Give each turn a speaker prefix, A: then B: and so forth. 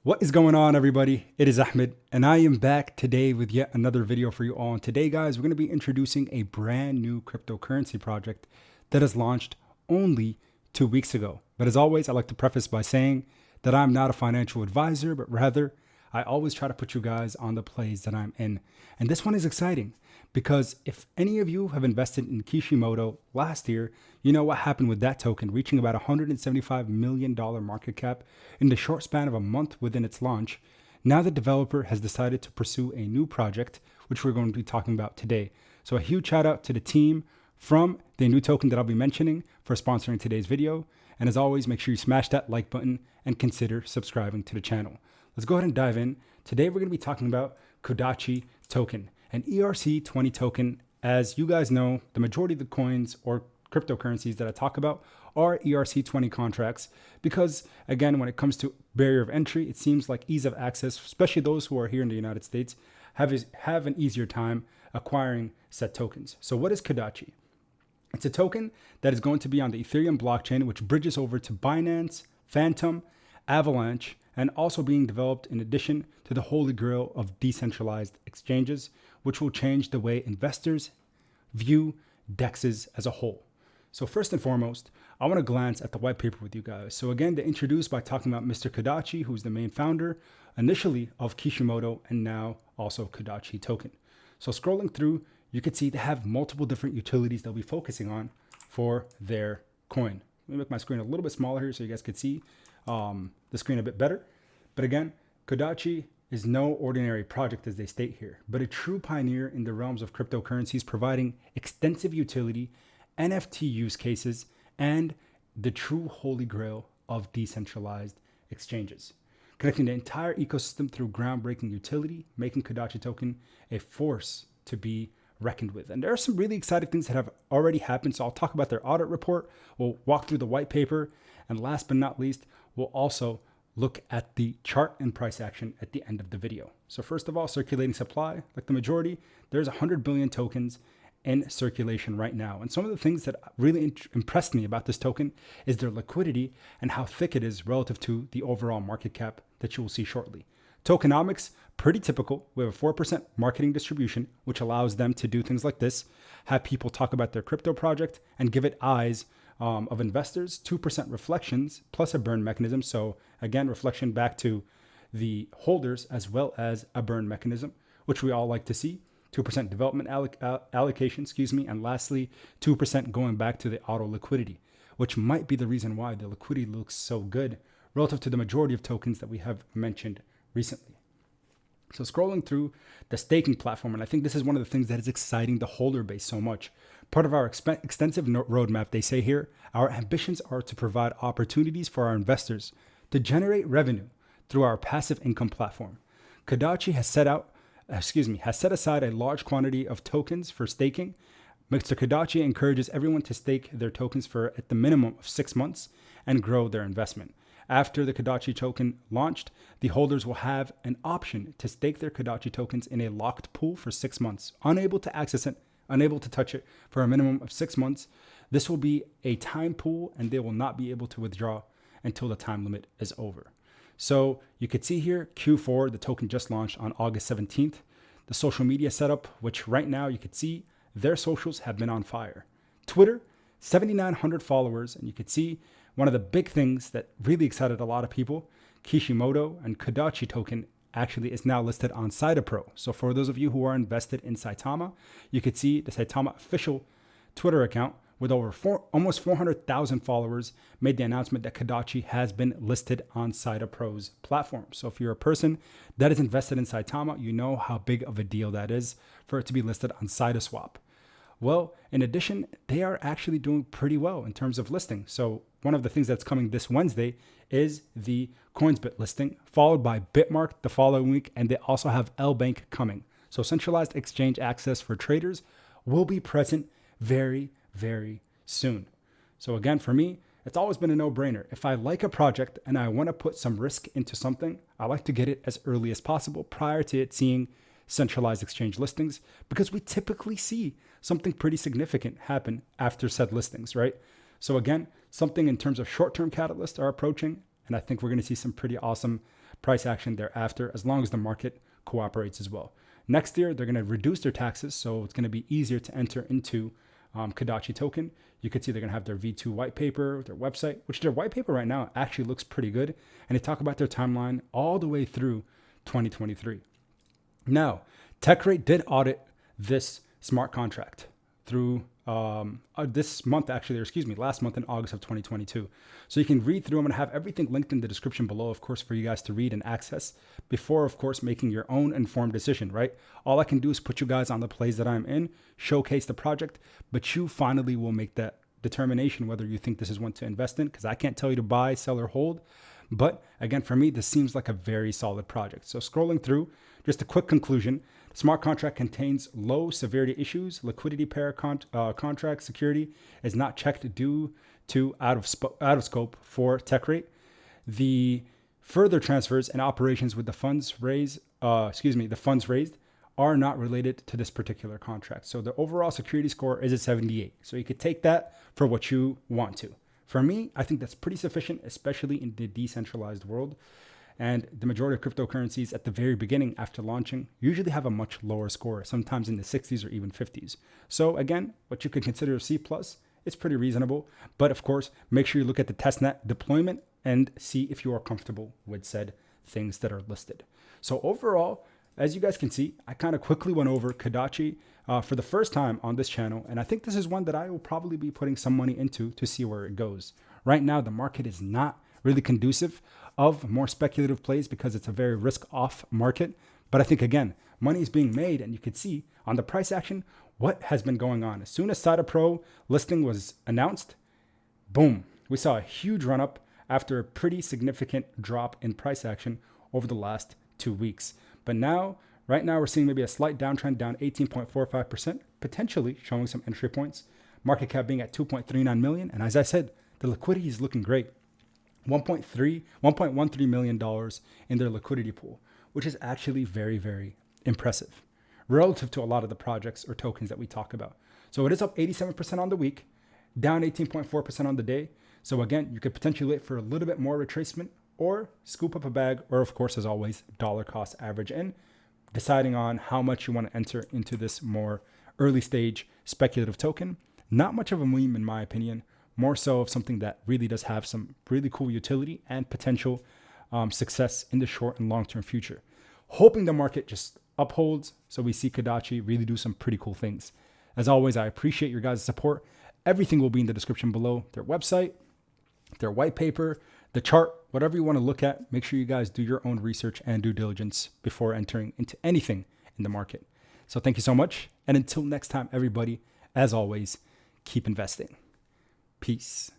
A: What is going on, everybody? It is Ahmed, and I am back today with yet another video for you all. And today, guys, we're going to be introducing a brand new cryptocurrency project that has launched only 2 weeks ago. But as always, I like to preface by saying that I'm not a financial advisor, but rather I always try to put you guys on the plays that I'm in. And this one is exciting because if any of you have invested in Kishimoto last year, you know what happened with that token reaching about $175 million market cap in the short span of a month within its launch. Now the developer has decided to pursue a new project, which we're going to be talking about today. So a huge shout out to the team from the new token that I'll be mentioning for sponsoring today's video. And as always, make sure you smash that like button and consider subscribing to the channel. Let's go ahead and dive in. Today, we're going to be talking about Kodachi token, an ERC20 token. As you guys know, the majority of the coins or cryptocurrencies that I talk about are ERC20 contracts because, again, when it comes to barrier of entry, it seems like ease of access, especially those who are here in the United States, have an easier time acquiring said tokens. So what is Kodachi? It's a token that is going to be on the Ethereum blockchain, which bridges over to Binance, Phantom, Avalanche, and also being developed in addition to the holy grail of decentralized exchanges, which will change the way investors view DEXs as a whole. So first and foremost, I want to glance at the white paper with you guys. So again, they introduced by talking about Mr. Kodachi, who's the main founder initially of Kishimoto and now also Kodachi token. So scrolling through, you can see they have multiple different utilities they'll be focusing on for their coin. Let me make my screen a little bit smaller here so you guys could see the screen a bit better. But again, Kodachi is no ordinary project as they state here, but a true pioneer in the realms of cryptocurrencies, providing extensive utility, NFT use cases, and the true holy grail of decentralized exchanges, connecting the entire ecosystem through groundbreaking utility, making Kodachi token a force to be reckoned with. And there are some really exciting things that have already happened. So I'll talk about their audit report. We'll walk through the white paper. And last but not least, we'll also look at the chart and price action at the end of the video. So first of all, circulating supply, like the majority, there's 100 billion tokens in circulation right now. And some of the things that really impressed me about this token is their liquidity and how thick it is relative to the overall market cap that you will see shortly. Tokenomics, pretty typical. We have a 4% marketing distribution, which allows them to do things like this, have people talk about their crypto project and give it eyes of investors, 2% reflections plus a burn mechanism. So again, reflection back to the holders as well as a burn mechanism, which we all like to see. 2% development allocation, and lastly, 2% going back to the auto liquidity, which might be the reason why the liquidity looks so good relative to the majority of tokens that we have mentioned recently. So scrolling through the staking platform, and I think this is one of the things that is exciting the holder base so much. Part of our extensive roadmap, they say here, our ambitions are to provide opportunities for our investors to generate revenue through our passive income platform. Kodachi has set aside a large quantity of tokens for staking. Mr. Kodachi encourages everyone to stake their tokens for at the minimum of 6 months and grow their investment. After the Kodachi token launched, the holders will have an option to stake their Kodachi tokens in a locked pool for 6 months, unable to access it, unable to touch it for a minimum of 6 months. This will be a time pool and they will not be able to withdraw until the time limit is over. So you could see here, Q4, the token just launched on August 17th. The social media setup, which right now you could see their socials have been on fire. Twitter, 7,900 followers, and you could see one of the big things that really excited a lot of people, Kishimoto and Kodachi token actually is now listed on SHIB Pro. So for those of you who are invested in Saitama, you could see the Saitama official Twitter account with almost 400,000 followers made the announcement that Kodachi has been listed on SHIB Pro's platform. So if you're a person that is invested in Saitama, you know how big of a deal that is for it to be listed on ShibSwap. Well, in addition, they are actually doing pretty well in terms of listing. So one of the things that's coming this Wednesday is the Coinsbit listing, followed by Bitmark the following week, and they also have LBank coming. So centralized exchange access for traders will be present very, very soon. So again, for me, it's always been a no-brainer. If I like a project and I want to put some risk into something, I like to get it as early as possible prior to it seeing centralized exchange listings, because we typically see something pretty significant happen after said listings, right? So again, something in terms of short-term catalysts are approaching. And I think we're going to see some pretty awesome price action thereafter, as long as the market cooperates as well. Next year, they're going to reduce their taxes, so it's going to be easier to enter into Kodachi token. You could see they're going to have their V2 white paper, their website, which their white paper right now actually looks pretty good. And they talk about their timeline all the way through 2023. Now, TechRate did audit this smart contract through this month, last month in August of 2022. So you can read through. I'm going to have everything linked in the description below, of course, for you guys to read and access before, of course, making your own informed decision, right? All I can do is put you guys on the plays that I'm in, showcase the project, but you finally will make that determination whether you think this is one to invest in, because I can't tell you to buy, sell, or hold. But again, for me, this seems like a very solid project. So scrolling through, just a quick conclusion. Smart contract contains low severity issues. Liquidity pair contract security is not checked due to out of scope for TechRate. The further transfers and operations with the funds raised are not related to this particular contract. So the overall security score is a 78. So you could take that for what you want to. For me, I think that's pretty sufficient, especially in the decentralized world. And the majority of cryptocurrencies at the very beginning after launching usually have a much lower score, sometimes in the 60s or even 50s. So again, what you could consider a C+, it's pretty reasonable. But of course, make sure you look at the testnet deployment and see if you are comfortable with said things that are listed. So overall, as you guys can see, I kind of quickly went over Kodachi for the first time on this channel. And I think this is one that I will probably be putting some money into to see where it goes. Right now, the market is not really conducive of more speculative plays because it's a very risk-off market. But I think, again, money is being made, and you can see on the price action what has been going on. As soon as SATA Pro listing was announced, boom, we saw a huge run-up after a pretty significant drop in price action over the last 2 weeks. But now, right now, we're seeing maybe a slight downtrend, down 18.45%, potentially showing some entry points. Market cap being at 2.39 million. And as I said, the liquidity is looking great. $1.13 million in their liquidity pool, which is actually very, very impressive relative to a lot of the projects or tokens that we talk about. So it is up 87% on the week, down 18.4% on the day. So again, you could potentially wait for a little bit more retracement or scoop up a bag, or of course, as always, dollar cost average in, deciding on how much you want to enter into this more early stage speculative token. Not much of a meme in my opinion, more so of something that really does have some really cool utility and potential success in the short and long-term future. Hoping the market just upholds so we see Kodachi really do some pretty cool things. As always, I appreciate your guys' support. Everything will be in the description below. Their website, their white paper, the chart, whatever you want to look at. Make sure you guys do your own research and due diligence before entering into anything in the market. So thank you so much. And until next time, everybody, as always, keep investing. Peace.